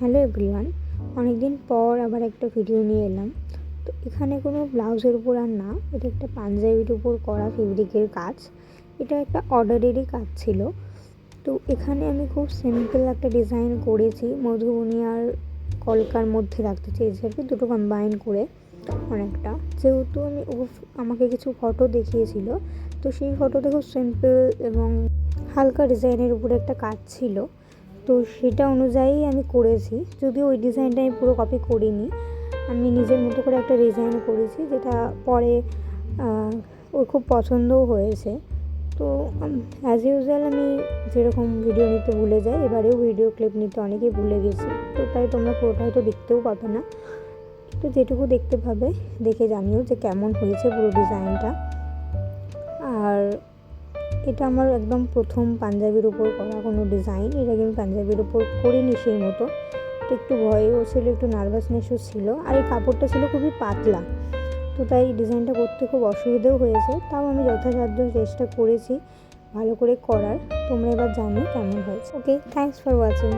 Hello everyone, অনেকদিন পর আবার একটা ভিডিও নিয়ে এলাম। তো এখানে কোনো ব্লাউজের উপর আর না, এটা একটা পাঞ্জাবির উপর করা ফেব্রিকের কাজ। এটা একটা অর্ডারেরই কাজ ছিল। তো এখানে আমি খুব সিম্পল একটা ডিজাইন করেছি, মধুবনী আর কলকার মধ্যে রাখতে চেয়েছি আর কি, দুটো কম্বাইন করে অনেকটা। যেহেতু আমাকে কিছু ফটো দেখিয়েছিল, তো সেই ফটোতে খুব সিম্পল এবং হালকা ডিজাইনের উপরে একটা কাজ ছিল। তো সেটা অনুযায়ী আমি করেছি, যদিও ওই ডিজাইনটা আমি পুরো কপি করিনি। আমি নিজের মতো করে একটা ডিজাইন করেছি, যেটা পরে ওর খুব পছন্দও হয়েছে। তো অ্যাজ ইউজুয়াল আমি যেরকম ভিডিও নিতে ভুলে যাই, এবারেও ভিডিও ক্লিপ নিতে অনেকেই ভুলে গেছি। তো তাই তোমরা পুরোটা হয়তো দেখতেও পাবে না, তো যেটুকু দেখতে পাবে দেখে জানিও যে কেমন হয়েছে পুরো ডিজাইনটা। আর এটা আমার একদম প্রথম পাঞ্জাবির উপর করা কোনো ডিজাইন। এর আগে আমি পাঞ্জাবির উপর করিনি সেই মতো, তো একটু ভয়ও ছিল, একটু নার্ভাসনেসও ছিল। আর এই কাপড়টা ছিল খুবই পাতলা, তো তাই ডিজাইনটা করতে খুব অসুবিধাও হয়েছে। তাও আমি যথাসাধ্য চেষ্টা করেছি ভালো করে করার। তোমরা এবার জানো কেমন হয়েছে। ওকে, থ্যাংকস ফর ওয়াচিং।